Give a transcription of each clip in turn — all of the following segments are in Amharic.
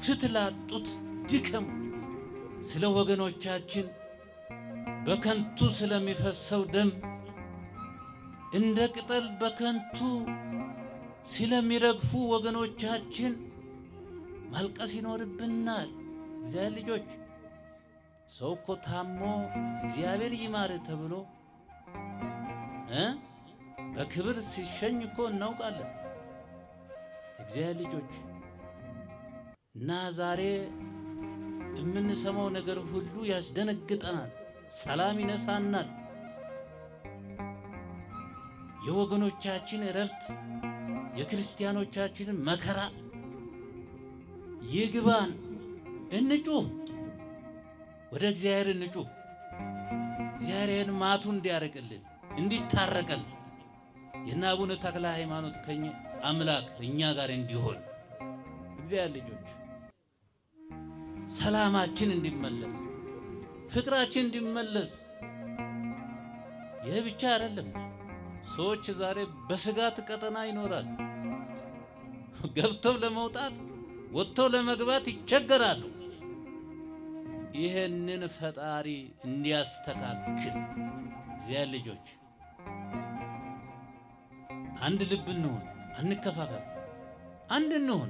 ፍትህ ላጡት ድከሙ። ስለ ወገኖቻችን በከንቱ ስለሚፈሰው ደም እንደ ቅጠል በከንቱ ስለሚረግፉ ወገኖቻችን ማልቀስ ይኖርብናል። እግዚአብሔር ልጆች ሰው እኮ ታሞ እግዚአብሔር ይማር ተብሎ በክብር ሲሸኝ እኮ እናውቃለን። እግዚአብሔር ልጆች እና ዛሬ የምንሰማው ነገር ሁሉ ያስደነግጠናል፣ ሰላም ይነሳናል። የወገኖቻችን እረፍት፣ የክርስቲያኖቻችንን መከራ ይግባን። እንጩህ፣ ወደ እግዚአብሔር እንጩህ። እግዚአብሔር ማቱ እንዲያርቅልን እንዲታረቀን የእነ አቡነ ተክለ ሃይማኖት ከኛ አምላክ እኛ ጋር እንዲሆን እግዚአብሔር ልጆች ሰላማችን እንዲመለስ፣ ፍቅራችን እንዲመለስ። ይህ ብቻ አይደለም። ሰዎች ዛሬ በስጋት ቀጠና ይኖራሉ። ገብተው ለመውጣት ወጥተው ለመግባት ይቸገራሉ። ይህንን ፈጣሪ እንዲያስተካክል እግዚአብሔር ልጆች አንድ ልብ እንሆን፣ አንከፋፈል፣ አንድ እንሆን።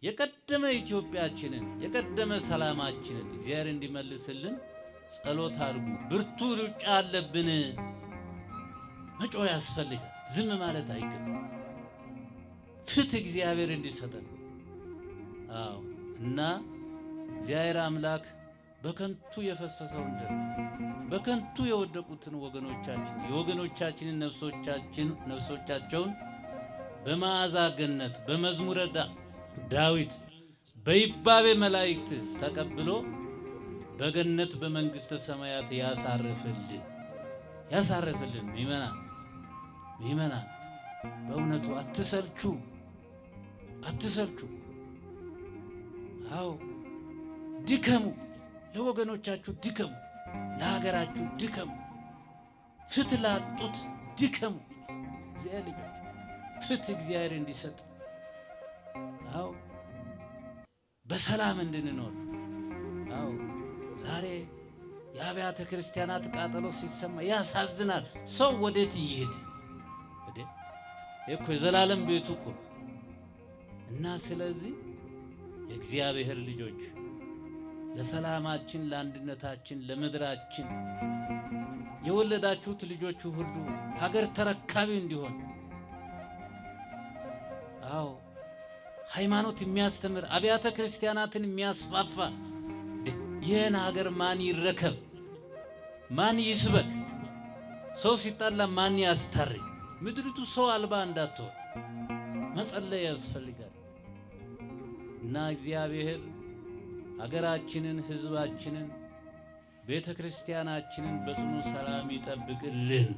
የቀደመ ኢትዮጵያችንን የቀደመ ሰላማችንን እግዚአብሔር እንዲመልስልን ጸሎት አድርጉ። ብርቱ ሩጫ አለብን። መጮህ ያስፈልጋል። ዝም ማለት አይገባም። ፍትህ እግዚአብሔር እንዲሰጠን እና እግዚአብሔር አምላክ በከንቱ የፈሰሰውን ደም በከንቱ የወደቁትን የወገኖቻችንን ነፍሶቻቸውን በመዓዛ ገነት በመዝሙረ ዳዊት በይባቤ መላእክት ተቀብሎ በገነት በመንግሥተ ሰማያት ያሳርፍልን። ሚመናን በእውነቱ አትሰልቹ። አዎ ድከሙ፣ ለወገኖቻችሁ ድከሙ፣ ለሀገራችሁ ድከሙ፣ ፍትህ ላጡት ድከሙ። እግዚአብሔር ልጆች ፍትህ እግዚአብሔር እንዲሰጥ አዎ በሰላም እንድንኖር አዎ ዛሬ የአብያተ ክርስቲያናት ቃጠሎ ሲሰማ ያሳዝናል። ሰው ወዴት ይሄድ? እኮ የዘላለም ቤቱ እኮ እና ስለዚህ የእግዚአብሔር ልጆች ለሰላማችን፣ ለአንድነታችን፣ ለምድራችን የወለዳችሁት ልጆቹ ሁሉ ሀገር ተረካቢ እንዲሆን አዎ ሃይማኖት የሚያስተምር አብያተ ክርስቲያናትን የሚያስፋፋ ይህን ሀገር ማን ይረከብ? ማን ይስበክ? ሰው ሲጣላ ማን ያስታርቅ? ምድሪቱ ሰው አልባ እንዳትሆን መጸለይ ያስፈልጋል እና እግዚአብሔር ሀገራችንን፣ ሕዝባችንን፣ ቤተ ክርስቲያናችንን በጽኑ ሰላም ይጠብቅልን።